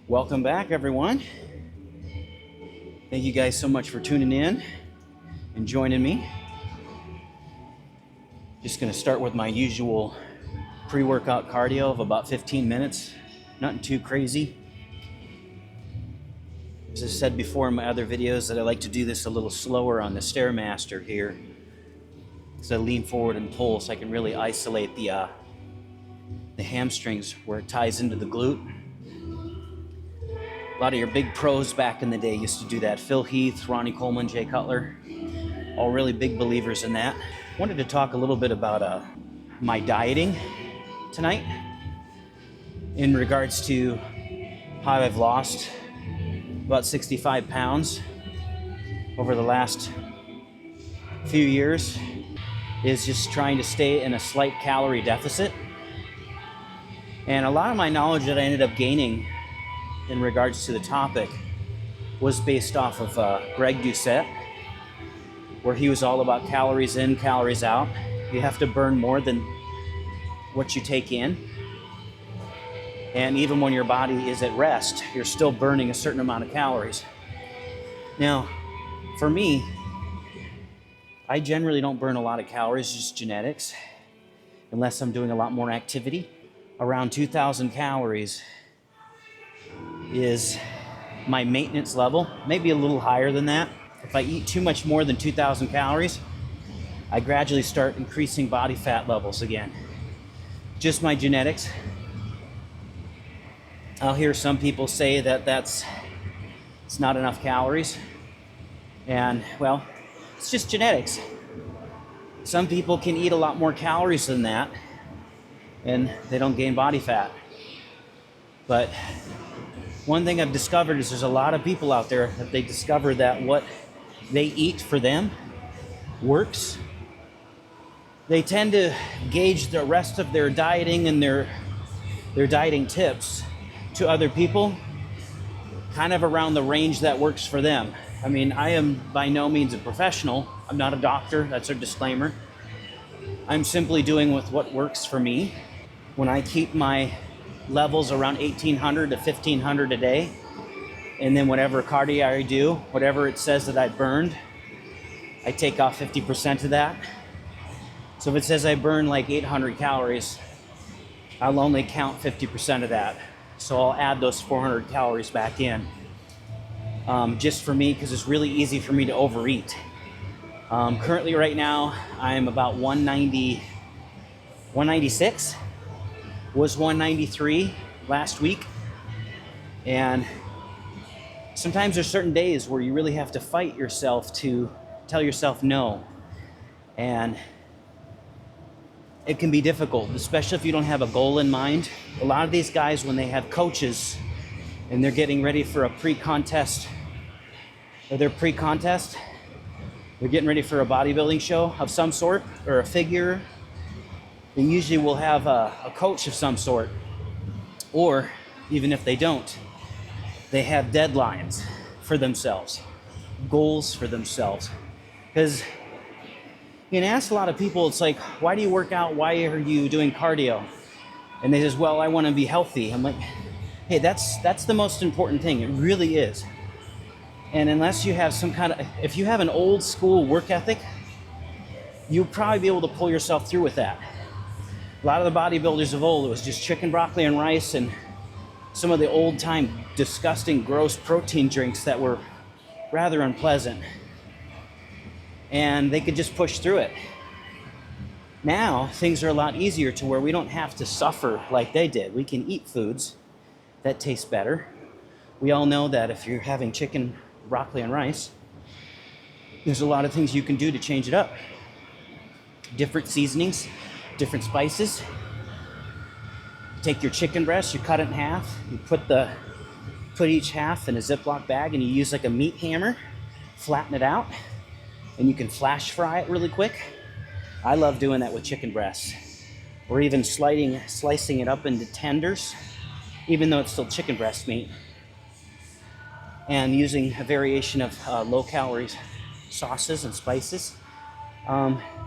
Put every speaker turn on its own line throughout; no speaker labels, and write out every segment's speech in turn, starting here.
Welcome back, everyone. Thank you guys so much for tuning in and joining me. Just going to start with my usual pre-workout cardio of about 15 minutes. Nothing too crazy. As I said before in my other videos, that I like to do this a little slower on the Stairmaster here. So I lean forward and pull so I can really isolate the hamstrings where it ties into the glute. A lot of your big pros back in the day used to do that. Phil Heath, Ronnie Coleman, Jay Cutler, all really big believers in that. Wanted to talk a little bit about my dieting tonight in regards to how I've lost about 65 pounds over the last few years. Is just trying to stay in a slight calorie deficit. And a lot of my knowledge that I ended up gaining in regards to the topic was based off of Greg Doucette, where he was all about calories in, calories out. You have to burn more than what you take in. And even when your body is at rest, you're still burning a certain amount of calories. Now, for me, I generally don't burn a lot of calories, just genetics, unless I'm doing a lot more activity. Around 2,000 calories is my maintenance level, maybe a little higher than that. If I eat too much more than 2,000 calories, I gradually start increasing body fat levels again. Just my genetics. I'll hear some people say that it's not enough calories. And well, it's just genetics. Some people can eat a lot more calories than that and they don't gain body fat. But one thing I've discovered is there's a lot of people out there that they discover that what they eat for them works. They tend to gauge the rest of their dieting and their dieting tips to other people kind of around the range that works for them. I mean, I am by no means a professional. I'm not a doctor, that's a disclaimer. I'm simply doing with what works for me. When I keep my levels around 1,800 to 1,500 a day, and then whatever cardio I do, whatever it says that I burned, I take off 50% of that. So if it says I burn like 800 calories, I'll only count 50% of that. So I'll add those 400 calories back in. Just for me, because it's really easy for me to overeat. Currently right now, I'm about 196. Was 193 last week. And sometimes there's certain days where you really have to fight yourself to tell yourself no. And it can be difficult, especially if you don't have a goal in mind. A lot of these guys, when they have coaches and they're getting ready for a pre-contest, or they're getting ready for a bodybuilding show of some sort, or a figure, they usually will have a coach of some sort. Or even if they don't, they have deadlines for themselves, goals for themselves. Because you can ask a lot of people, it's like, why do you work out? Why are you doing cardio? And they say, well, I want to be healthy. I'm like, hey, that's the most important thing. It really is. And unless you have if you have an old school work ethic, you'll probably be able to pull yourself through with that. A lot of the bodybuilders of old, it was just chicken, broccoli, and rice, and some of the old time disgusting, gross protein drinks that were rather unpleasant. And they could just push through it. Now, things are a lot easier to where we don't have to suffer like they did. We can eat foods that taste better. We all know that if you're having chicken, broccoli, and rice, there's a lot of things you can do to change it up. Different seasonings, different spices. You take your chicken breast, you cut it in half, you put each half in a Ziploc bag, and you use like a meat hammer, flatten it out, and you can flash fry it really quick. I love doing that with chicken breasts, or even slicing it up into tenders, even though it's still chicken breast meat, and using a variation of low-calorie sauces and spices.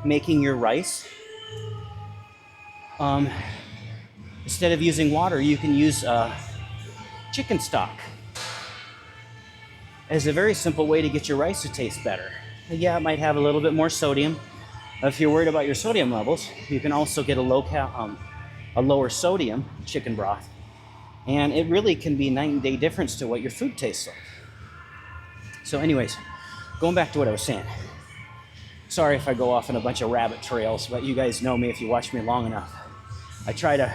Making your rice. Instead of using water, you can use chicken stock as a very simple way to get your rice to taste better. Yeah, it might have a little bit more sodium. If you're worried about your sodium levels, you can also get a lower sodium chicken broth. And it really can be night and day difference to what your food tastes like. So anyways, going back to what I was saying. Sorry if I go off on a bunch of rabbit trails, but you guys know me if you watch me long enough. I try to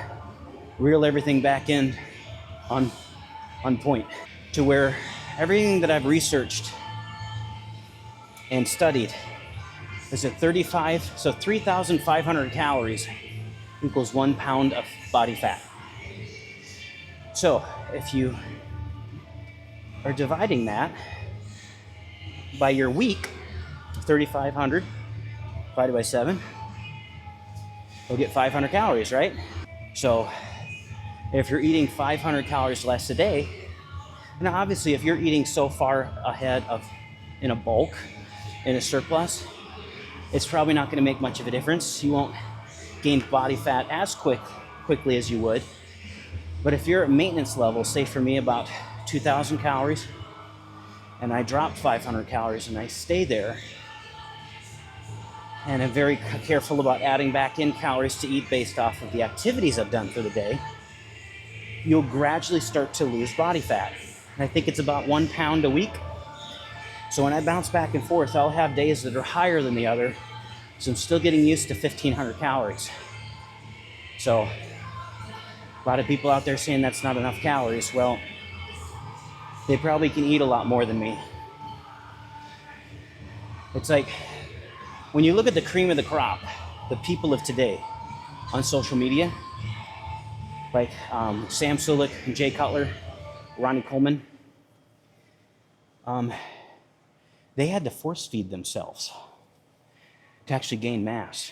reel everything back in on point to where everything that I've researched and studied is at 3,500 calories equals 1 pound of body fat. So if you are dividing that by your week, 3,500 divided by 7, you'll get 500 calories, right? So if you're eating 500 calories less a day, and obviously if you're eating so far ahead of in a bulk, in a surplus, it's probably not going to make much of a difference. You won't gain body fat as quickly as you would. But if you're at maintenance level, say for me about 2,000 calories, and I drop 500 calories and I stay there, and I'm very careful about adding back in calories to eat based off of the activities I've done for the day, you'll gradually start to lose body fat. And I think it's about 1 pound a week. So when I bounce back and forth, I'll have days that are higher than the other. So I'm still getting used to 1,500 calories. So a lot of people out there saying that's not enough calories. Well, they probably can eat a lot more than me. It's like, when you look at the cream of the crop, the people of today on social media, like Sam Sulek, Jay Cutler, Ronnie Coleman, they had to force feed themselves to actually gain mass.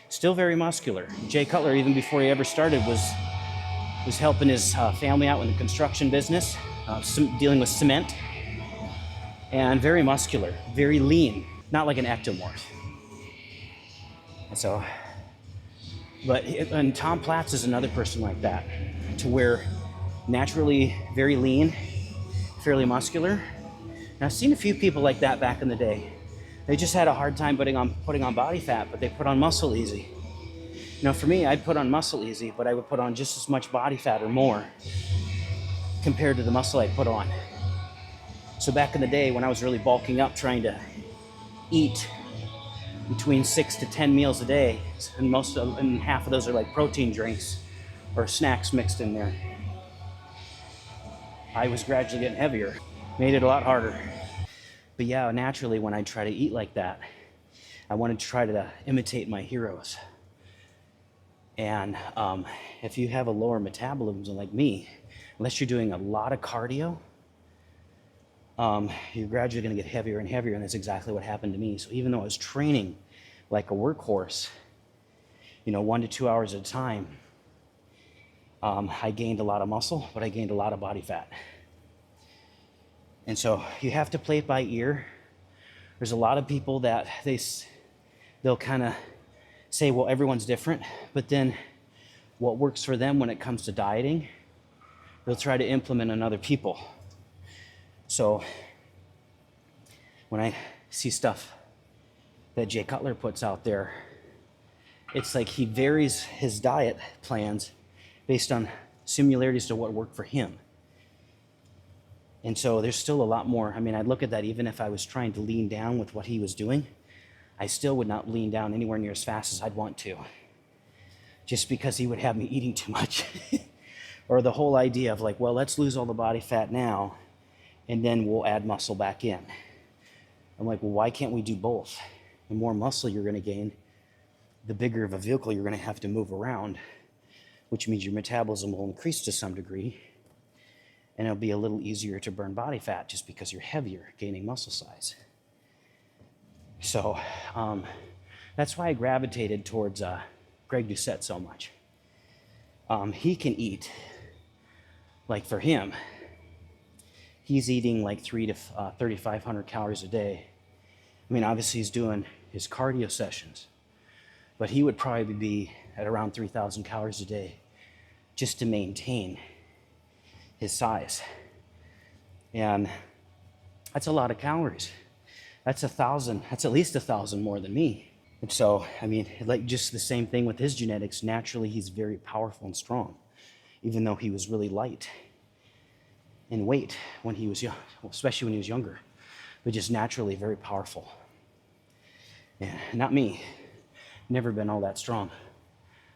Still very muscular. Jay Cutler, even before he ever started, was helping his family out in the construction business, dealing with cement, and very muscular, very lean, not like an ectomorph. And so, and Tom Platz is another person like that, to where naturally very lean, fairly muscular. And I've seen a few people like that back in the day. They just had a hard time putting on body fat, but they put on muscle easy. You know, for me, I'd put on muscle easy, but I would put on just as much body fat or more compared to the muscle I'd put on. So back in the day when I was really bulking up, trying to eat between 6 to 10 meals a day, and half of those are like protein drinks or snacks mixed in there, I was gradually getting heavier. Made it a lot harder. But yeah, naturally when I try to eat like that, I wanted to try to imitate my heroes. And if you have a lower metabolism like me, unless you're doing a lot of cardio, you're gradually going to get heavier and heavier, and that's exactly what happened to me. So even though I was training like a workhorse, 1 to 2 hours at a time, I gained a lot of muscle, but I gained a lot of body fat. And so you have to play it by ear. There's a lot of people that they'll kind of say, well, everyone's different, but then what works for them when it comes to dieting, they'll try to implement on other people. So when I see stuff that Jay Cutler puts out there, it's like he varies his diet plans based on similarities to what worked for him. And so there's still a lot more. I mean, I'd look at that even if I was trying to lean down with what he was doing, I still would not lean down anywhere near as fast as I'd want to, just because he would have me eating too much. Or the whole idea of like, well, let's lose all the body fat now, and then we'll add muscle back in. I'm like, well, why can't we do both? The more muscle you're going to gain, the bigger of a vehicle you're going to have to move around, which means your metabolism will increase to some degree, and it'll be a little easier to burn body fat just because you're heavier, gaining muscle size. So that's why I gravitated towards Greg Doucette so much. He can eat, like for him, he's eating like 3,000 to 3,500 calories a day. I mean, obviously he's doing his cardio sessions, but he would probably be at around 3,000 calories a day just to maintain his size. And that's a lot of calories. That's 1,000, that's at least 1,000 more than me. And so, I mean, like just the same thing with his genetics. Naturally, he's very powerful and strong, even though he was really light in weight when he was young, especially when he was younger, but just naturally very powerful. Yeah, not me. Never been all that strong,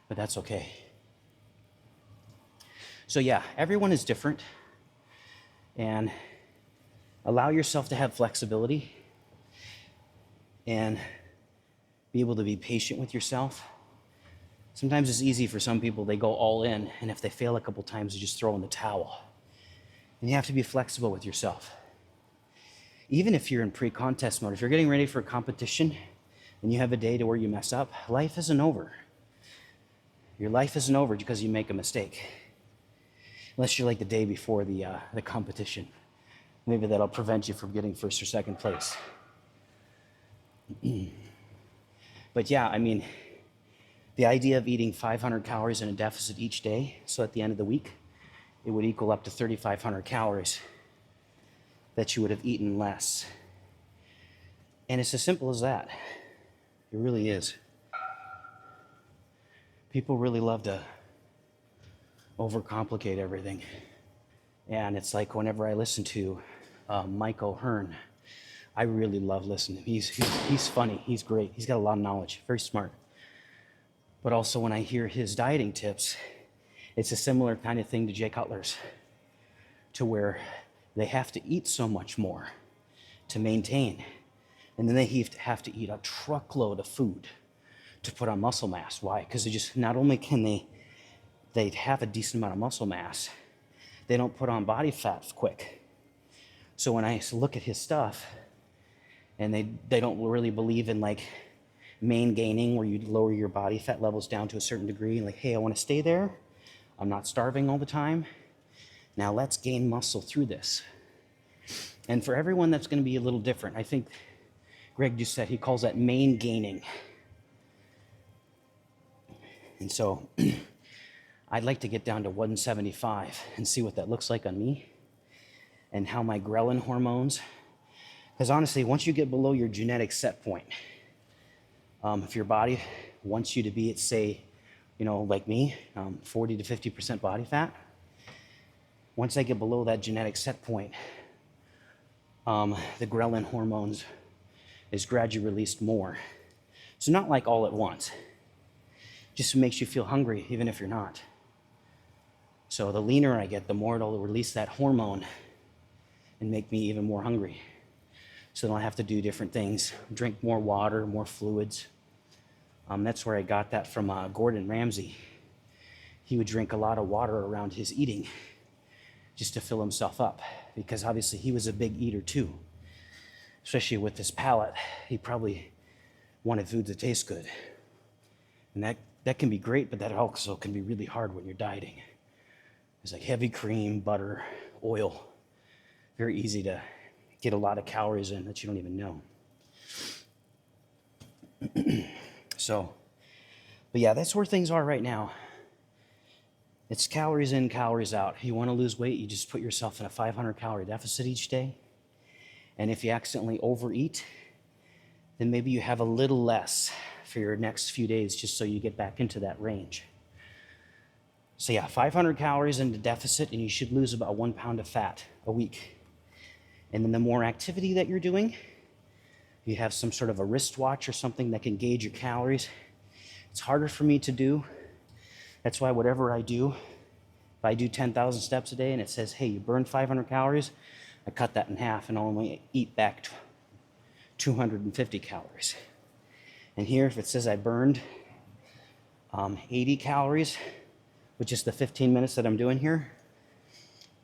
but that's okay. So yeah, everyone is different, and allow yourself to have flexibility and be able to be patient with yourself. Sometimes it's easy for some people, they go all in, and if they fail a couple times, they just throw in the towel. And you have to be flexible with yourself. Even if you're in pre-contest mode, if you're getting ready for a competition and you have a day to where you mess up, life isn't over. Your life isn't over because you make a mistake. Unless you're like the day before the competition. Maybe that'll prevent you from getting first or second place. But yeah, I mean, the idea of eating 500 calories in a deficit each day, so at the end of the week, it would equal up to 3,500 calories that you would have eaten less. And it's as simple as that. It really is. People really love to overcomplicate everything. And it's like whenever I listen to Mike O'Hearn, I really love listening. He's funny, he's great, he's got a lot of knowledge, very smart. But also when I hear his dieting tips, it's a similar kind of thing to Jay Cutler's, to where they have to eat so much more to maintain. And then they have to eat a truckload of food to put on muscle mass. Why? Because they just, not only can they have a decent amount of muscle mass, they don't put on body fat quick. So when I look at his stuff, and they don't really believe in like main gaining, where you lower your body fat levels down to a certain degree, like, hey, I want to stay there. I'm not starving all the time. Now let's gain muscle through this. And for everyone, that's going to be a little different. I think Greg just said he calls that main gaining. And so I'd like to get down to 175 and see what that looks like on me and how my ghrelin hormones, because honestly, once you get below your genetic set point, if your body wants you to be at, say, like me, 40 to 50% body fat, once I get below that genetic set point, the ghrelin hormones is gradually released more. So not like all at once, just makes you feel hungry even if you're not. So the leaner I get, the more it'll release that hormone and make me even more hungry. So then I'll have to do different things, drink more water, more fluids. That's where I got that from Gordon Ramsay. He would drink a lot of water around his eating just to fill himself up, because obviously he was a big eater too. Especially with his palate, he probably wanted food that tastes good. And that can be great, but that also can be really hard when you're dieting. It's like heavy cream, butter, oil. Very easy to get a lot of calories in that you don't even know. So, but yeah, that's where things are right now. It's calories in, calories out. If you want to lose weight, you just put yourself in a 500 calorie deficit each day. And if you accidentally overeat, then maybe you have a little less for your next few days just so you get back into that range. So yeah, 500 calories into deficit, and you should lose about 1 pound of fat a week. And then the more activity that you're doing, you have some sort of a wristwatch or something that can gauge your calories. It's harder for me to do. That's why whatever I do, if I do 10,000 steps a day and it says, hey, you burned 500 calories, I cut that in half and only eat back 250 calories. And here, if it says I burned 80 calories, which is the 15 minutes that I'm doing here,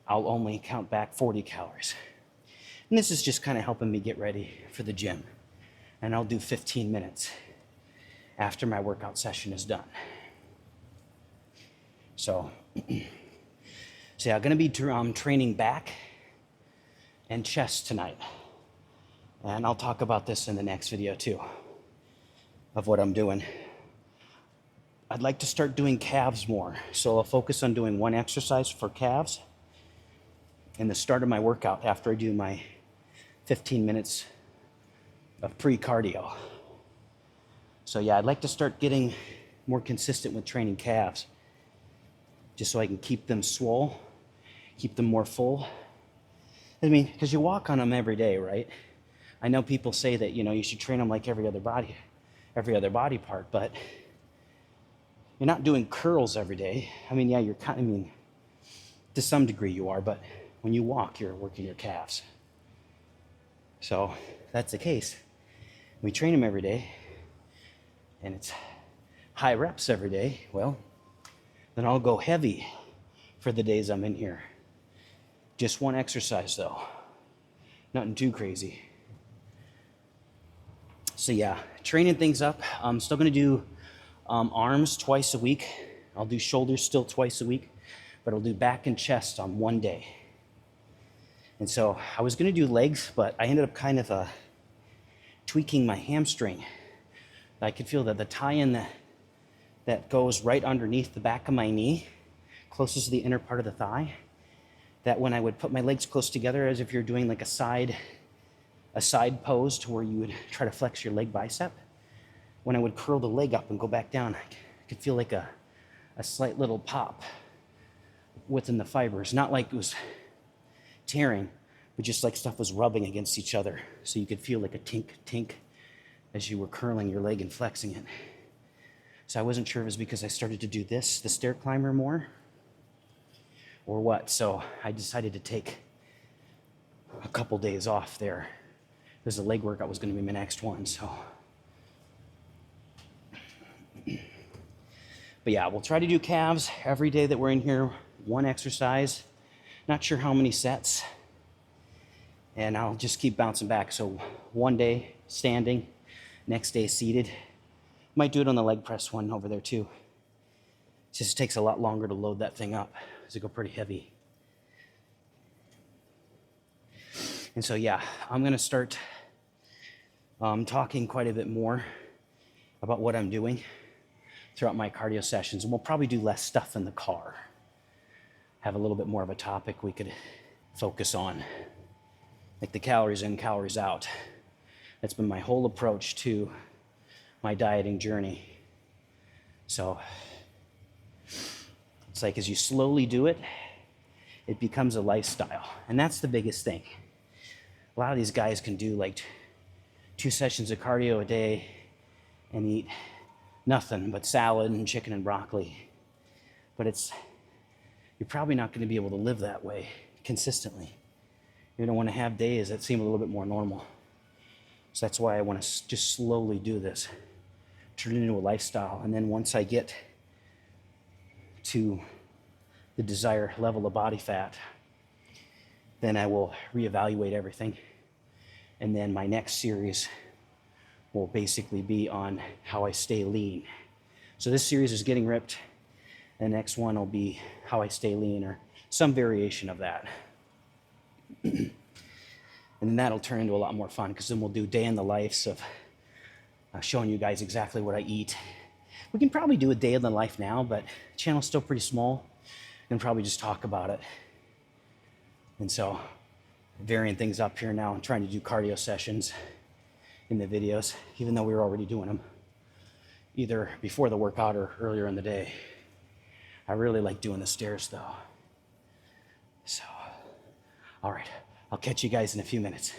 I'll only count back 40 calories. And this is just kind of helping me get ready for the gym. And I'll do 15 minutes after my workout session is done. So yeah, I'm going to be training back and chest tonight. And I'll talk about this in the next video too, of what I'm doing. I'd like to start doing calves more. So I'll focus on doing one exercise for calves in the start of my workout after I do my 15 minutes of pre-cardio. So yeah, I'd like to start getting more consistent with training calves, just so I can keep them swole, keep them more full. I mean, because you walk on them every day, right? I know people say that, you should train them like every other body part, but you're not doing curls every day. I mean, yeah, to some degree you are, but when you walk, you're working your calves. So if that's the case, we train them every day, and it's high reps every day. Well, then I'll go heavy for the days I'm in here. Just one exercise though, nothing too crazy. So yeah, training things up. I'm still gonna do arms twice a week. I'll do shoulders still twice a week, but I'll do back and chest on one day. And so I was gonna do legs, but I ended up kind of tweaking my hamstring. I could feel that the tie-in that goes right underneath the back of my knee, closest to the inner part of the thigh, that when I would put my legs close together, as if you're doing like a side pose to where you would try to flex your leg bicep, when I would curl the leg up and go back down, I could feel like a slight little pop within the fibers. Not like it was tearing, but just like stuff was rubbing against each other. So you could feel like a tink, tink as you were curling your leg and flexing it. So I wasn't sure if it was because I started to do the stair climber more, or what. So I decided to take a couple days off there, because the leg workout was going to be my next one. So, but yeah, we'll try to do calves every day that we're in here, one exercise. Not sure how many sets, and I'll just keep bouncing back. So one day standing, next day seated. Might do it on the leg press one over there too. It just takes a lot longer to load that thing up, because it go pretty heavy. And so yeah, I'm gonna start talking quite a bit more about what I'm doing throughout my cardio sessions, and we'll probably do less stuff in the car. Have a little bit more of a topic we could focus on, like the calories in, calories out. That's been my whole approach to my dieting journey. So it's like as you slowly do it, it becomes a lifestyle. And that's the biggest thing. A lot of these guys can do like 2 sessions of cardio a day and eat nothing but salad and chicken and broccoli. But you're probably not going to be able to live that way consistently. You're going to want to have days that seem a little bit more normal. So that's why I want to just slowly do this, turn it into a lifestyle. And then once I get to the desired level of body fat, then I will reevaluate everything. And then my next series will basically be on how I stay lean. So this series is getting ripped. The next one will be how I stay lean, or some variation of that. And then that'll turn into a lot more fun, because then we'll do day in the lives of showing you guys exactly what I eat. We can probably do a day in the life now, but the channel's still pretty small. We can probably just talk about it. And so varying things up here now and trying to do cardio sessions in the videos, even though we were already doing them, either before the workout or earlier in the day. I really like doing the stairs though. So, all right, I'll catch you guys in a few minutes.